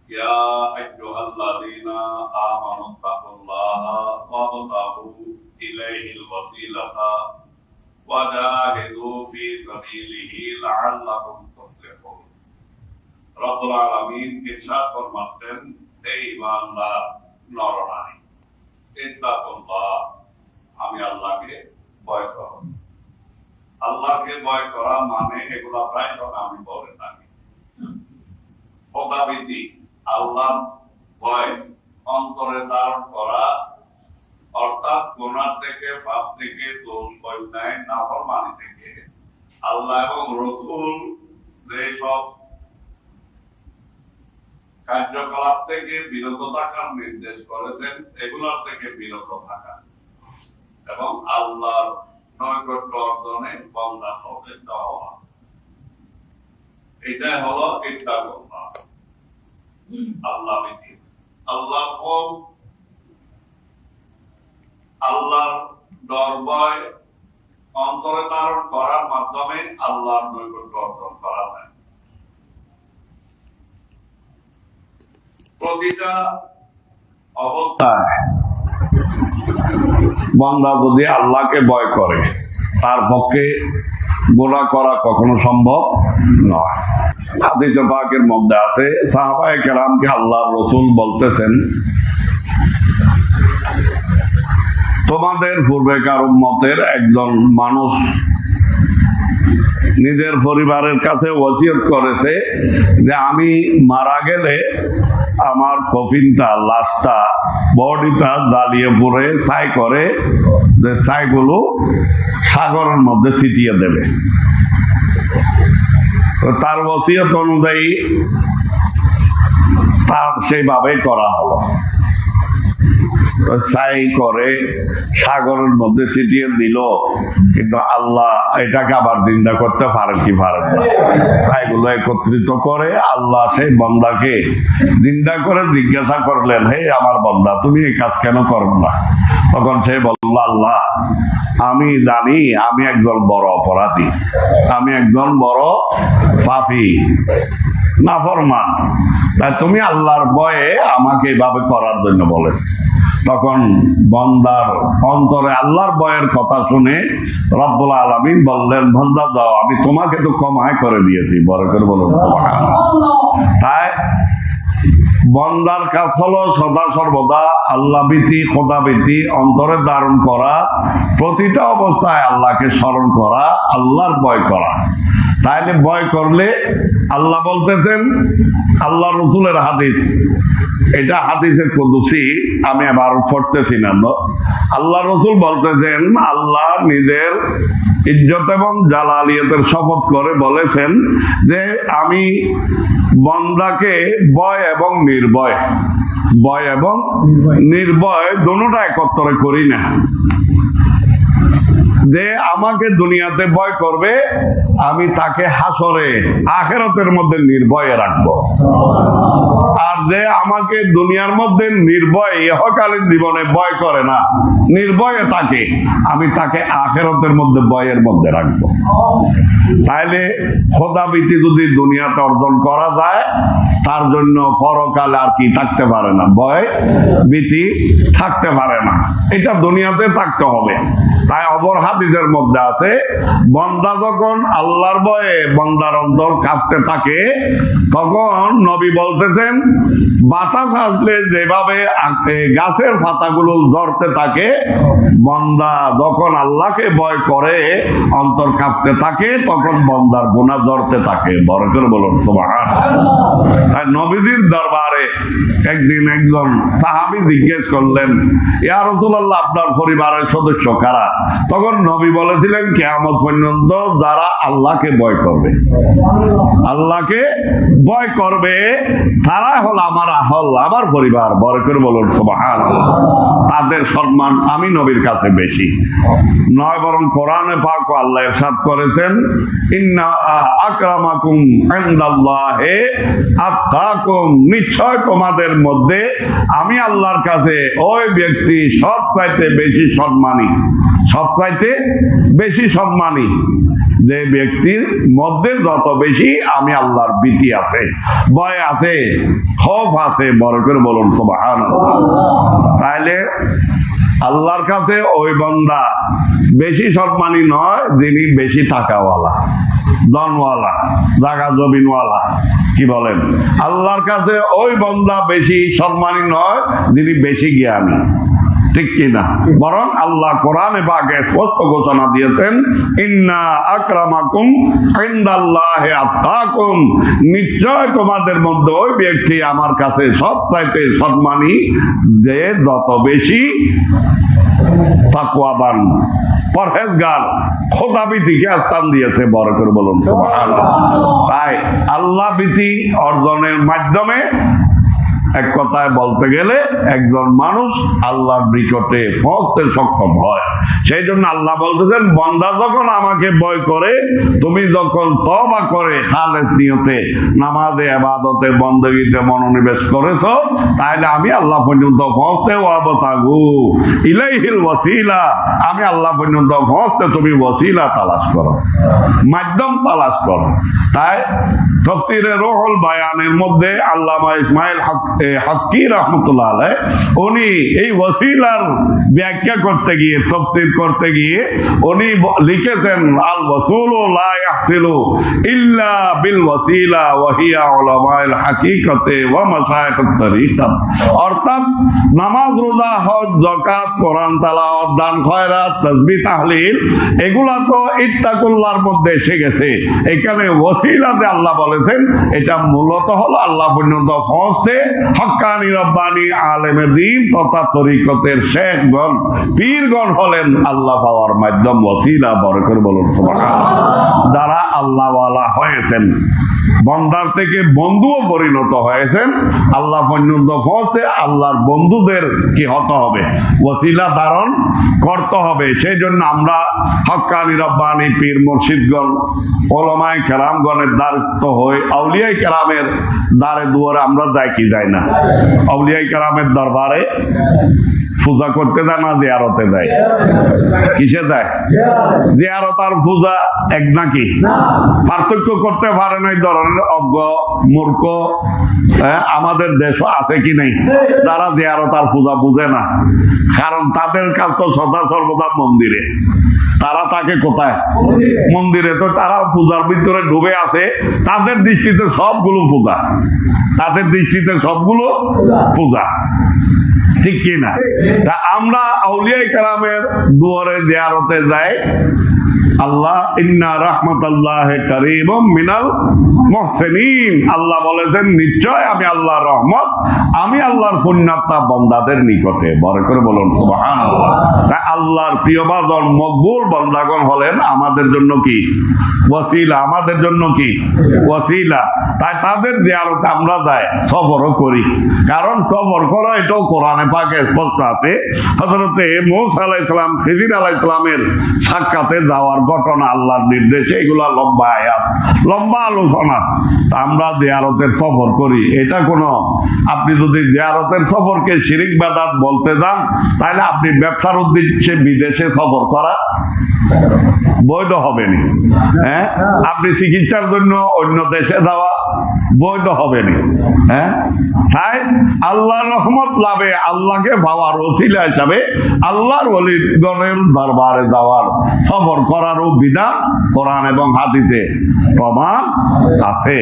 ইয়া আইয়ুহাল্লাযীনা আমানু তাকুল্লাহা ওয়াবতাগু ইলাইহিল ওয়াসিলাতা ওয়াজাহিদু ফি সাবিলিহি লাআল্লাকুম তুফলিহুন। রব্বুল আলামিন ইরশাদ ফরমাচ্ছেন, হে ঈমানদার নরনারী, ইত্তাকুল্লাহ, আমি আল্লাহকে ভয় করো। আল্লাহকে ভয় করা মানে এগুলা প্রায় কথা আমি বলে থাকি। খোদাভীতি, আল্লাহ ভয় অন্তরে ধারণ করা, অর্থাৎ গুনাহ থেকে, পাপ থেকে, দোষ অন্যায় নাফরমানি থেকে আল্লাহ এবং রাসূল যেসব কার্যকলাপ থেকে বিরত থাকার নির্দেশ করেছেন এগুলোর থেকে বিরত থাকা এবং আল্লাহর নৈকট্য অর্জনে বান্দা সচেষ্ট হওয়া, এটাই হলো ইত্তাকুল্লাহ, আল্লাহ ভীতি। আল্লাহ ভয়, আল্লাহর ডর ভয় অন্তরে ধারণ করার মাধ্যমে আল্লাহর নৈকট্য অর্জন করা যায়। প্রতিটা অবস্থায় বান্দা যদি আল্লাহকে ভয় করে তার পক্ষে গুনাহ করা কখনো সম্ভব নয়। হাদিসে পাকের মধ্যে আছে, সাহাবায়ে কেরামকে আল্লাহর রাসূল বলতেছেন, তোমাদের পূর্বেকার উম্মতের একজন মানুষ নিজের পরিবারের কাছে ওসিয়ত করেছে যে আমি মারা গেলে আমার কফিনটা, লাশটা, বডিটা জ্বালিয়ে পুড়ে ছাই করে যে ছাইগুলো সাগরের মধ্যে ছিটিয়ে দেবে। তো তার ওসিয়ত অনুযায়ী তার সেইভাবে করা হলো। ছাই করে সাগরের মধ্যে ছিটিয়ে দিল, কিন্তু আল্লাহ এটাকে আবার নিন্দা করতে পারেন কি পারেন না? ছাইগুলো একত্রিত করে আল্লাহ সেই বান্দাকে নিন্দা করে জিজ্ঞাসা করলেন, হে আমার বান্দা, তুমি এই কাজ কেন করো না? তখন সে বলল, আল্লাহ আমি জানি আমি একজন বড় অপরাধী, আমি একজন বড় পাপী, নাফরমান, তাই তুমি আল্লাহর ভয়ে আমাকে এভাবে করার জন্য বলে। তখন বান্দার অন্তরে আল্লাহর ভয়ের কথা শুনে রব্বুল আলামিন বললেন, বান্দা দাও, আমি তোমাকে তো ক্ষমায় করে দিয়েছি। বড় করে বলুন সুবহানাল্লাহ। তাই বান্দার কাজ হলো সদা সর্বদা আল্লাহ ভীতি, খোদা ভীতি অন্তরে ধারণ করা, প্রতিটা অবস্থায় আল্লাহকে স্মরণ করা, আল্লাহর ভয় করা। তাইলে ভয় করলে আল্লাহ বলতেছেন, আল্লাহ রাসূলের হাদিস, এটা হাদিসে কুদসি, আমি আবার পড়তেছি না। আল্লাহ রাসূল বলতেছেন, আল্লাহ নিজের ইজ্জত এবং জালালিয়তের শপথ করে বলেছেন যে আমি বান্দাকে ভয় এবং নির্ভয়, ভয় এবং নির্ভয় দুটোটা একত্রে করি না। যে আমাকে দুনিয়াতে ভয় করবে আমি তাকে হাসরে আখিরাতের মধ্যে নির্ভয়ে রাখবো, আর যে আমাকে দুনিয়ার মধ্যে নির্ভয় ইহকালীন জীবনে ভয় করে না, নির্ভয়ে থাকে, আমি তাকে আখিরাতের মধ্যে ভয়ের মধ্যে রাখবো। তাইলে খোদাভীতি যদি দুনিয়াতে অর্জন করা যায়, তার জন্য পরকালে আর কি থাকতে পারে না, ভয় ভীতি থাকতে পারে না, এটা দুনিয়াতে থাকতে হবে। তাই অপর হাদিসের মধ্যে আছে, বান্দা যখন আল্লাহর ভয়ে বান্দার অন্তর কাঁপতে থাকে, তখন নবী বলতেছেন, বাতাস আসলে যেভাবে গাছের পাতাগুলো ঝরতে থাকে, বান্দা যখন আল্লাহকে ভয় করে অন্তর কাঁপতে থাকে, তখন বান্দার গুনাহ ঝরতে থাকে। বড় করে বলুন সুবহানাল্লাহ। তাই নবীজির দরবারে একদিন একজন সাহাবী জিজ্ঞেস করলেন, ইয়া রাসূলুল্লাহ, আপনার পরিবারের সদস্য কারা? তখন নবী বলেছিলেন, কিয়ামত পর্যন্ত যারা আল্লাহকে ভয় করবে, আল্লাহকে ভয় করবে, তারা হলো আমার আহল আল্লাহ, আমার পরিবার, বড় করে বলুন সুবহানাল্লাহ, তাদের সম্মান আমি নবীর কাছে বেশি নয়, বরং কোরআনে পাক আল্লাহ ইরশাদ করেছেন, ইন্না আকরামাকুম ইনদাল্লাহি আতকাকুম, নিশ্চয় তোমাদের মধ্যে আমি আল্লাহর কাছে ওই ব্যক্তি সবচাইতে বেশি সম্মানী, সবচাইতে বেশি সম্মানী, যে ব্যক্তির মধ্যে যত বেশি আমি আল্লাহর ভীতি আছে, ভয় আছে, খৌফ আছে, বড় করে বলুন সুবহানাল্লাহ। তাইলে আল্লাহর কাছে ওই বান্দা বেশি সম্মানী নয় যিনি বেশি টাকাওয়ালা, ধনওয়ালা, জায়গা জমিনওয়ালা, কি বলেন? আল্লাহর কাছে ওই বান্দা বেশি সম্মানী নয় যিনি বেশি জ্ঞানী, ঠিক কিনা? বরং আল্লাহ কোরআনে পাকে স্পষ্ট ঘোষণা দিয়েছেন, ইন্না আকরামাকুম ইনদাল্লাহি আতকাকুম, নিশ্চয় তোমাদের মধ্যে ওই ব্যক্তি আমার কাছে সবচাইতে সম্মানী যে যত বেশি তাকওয়াবান, পরহেজগার, খোদাভীতিকে স্থান দিয়েছে, বড় করে বলুন সুবহানাল্লাহ। তাই আল্লাহ ভীতি অর্জনের মাধ্যমে এক কথায় বলতে গেলে একজন মানুষ আল্লাহর নিকটে পৌঁছতে সক্ষম হয়। সেই জন্য আল্লাহ বলতেছেন, বান্দা যখন আমাকে ভয় করে, তুমি যখন তওবা করে খালেস নিয়তে নামাজে, ইবাদতে, বন্দেগীতে মনোনিবেশ করেছো, তাহলে আমি আল্লাহ পর্যন্ত পৌঁছতে ওয়াবতাগু ইলাইহিল ওয়াসিলা, আমি আল্লাহ পর্যন্ত পৌঁছতে তুমি ওয়াসিলা তালাশ করো, মাধ্যম তালাশ করো। তাই তাফসীরে রুহুল বায়ানের মধ্যে আল্লামা ইসমাইল হাক্কি রাহমাতুল্লাহ আলাইহি উনি এই ওয়াসিলার ব্যাখ্যা করতে গিয়ে, তাফসীর করতে গিয়ে উনি লিখেছেন, আল ওয়াসুলু লা ইয়াহসিলু ইল্লা বিল ওয়াসিলা ওয়া হিয়া উলামাউল হাকিকাতে ওয়া মাশায়েখুত তরিকা, অর্থাৎ নামাজ, রোজা, হজ, যাকাত, কোরআন তেলাওয়াত, দান খয়রাত, তাসবিহ, তাহলিল, এগুলা তো ইত্তাকুল্লাহর মধ্যে এসে গেছে। এখানে ওয়াসিলাতে আল্লাহ বলেছেন এটা মূলত হলো আল্লাহ পর্যন্ত পৌঁছতে হক্কানি রব্বানি আলেমের দ্বীন তথা তরিকতের শেখগণ, পীরগণ হলেন আল্লাহ পাওয়ার মাধ্যম, ওয়াসিলা, বড় করে বলুন সুবহানাল্লাহ। যারা আল্লাহওয়ালা হয়েছেন, বন্দার থেকে বন্ধুও পরিণত হয়েছেন, আল্লাহ পর্যন্ত পৌঁছে আল্লাহর বন্ধুদের কি হতে হবে? ওয়াসিলা ধারণ করতে হবে। সেই জন্য আমরা হক্কানি রব্বানি পীর মুর্শিদগণ, ওলামায়ে কেরামগণের দ্বারস্থ হই, আউলিয়ায়ে কেরামের দ্বারে দুয়ারে আমরা যাই কি যাই না? আউলিয়ায়ে কেরামের দরবারে পূজা করতে যায় না জিয়ারতে যায়? কিসে যায়? জিয়ারত আর পূজা এক নাকি? পার্থক্য করতে পারে না এই ধরনের অজ্ঞ মূর্খ আমাদের দেশ আছে কি নেই, যারা জিয়ারত আর পূজা বুঝে না। কারণ তাদের কাজ তো সদা সর্বদা মন্দিরে, তারা তাকে কোথায়? মন্দিরে। তো তারা পূজার ভিতরে ডুবে আছে, তাদের দৃষ্টিতে সবগুলো পূজা, তাদের দৃষ্টিতে সবগুলো পূজা, ঠিক কিনা? তা আমরা আউলিয়ায়ে কেরামের দুয়ারে জিয়ারতে যাই। আল্লাহ ইন্না রাহমাতাল্লাহি কারীমুম মিনাল মুহসিনিন, আল্লাহ বলেছেন নিশ্চয় আমি আল্লাহর রহমত, আমি আল্লাহর পুণ্যাত্মা বান্দাদের নিকটে, বড় করে বলুন সুবহানাল্লাহ। তাই আল্লাহর প্রিয় বান্দা, মকবুল বান্দাগণ হলেন আমাদের জন্য কি? ওয়াসিলা, আমাদের জন্য কি? ওয়াসিলা। তাই তাদের জিয়ারতে আমরা যাই, সফরও করি। কারণ সফর করা এটাও কোরআনে পাকে স্পষ্ট আছে। হযরতে মূসা আলাইহিস সালাম, খিজির আলাইহিস সালামের সাক্ষাতে যাওয়ার ঘটনা আল্লাহর নির্দেশে, এগুলা লম্বা আয়াত, লম্বা আলোচনা। আমরা জিয়ারতের সফর করি, এটা কোনো, আপনি যদি জিয়ারতের সফরকে শিরিক বেদাত বলতে যান, তাহলে আপনি ব্যবসার উদ্দেশ্যে বিদেশে সফর করা বৈধ হবে না। হ্যাঁ, আপনি চিকিৎসার জন্য অন্য দেশে যাওয়া বৈধ হবে না। হ্যাঁ, তাই আল্লাহর রহমত লাভে, আল্লাহকে পাওয়ার ওসিলা হিসাবে আল্লাহর ওলিগণের দরবারে যাওয়ার, সফর করারও বিধান কোরআন এবং হাদিসে প্রমাণ আছে।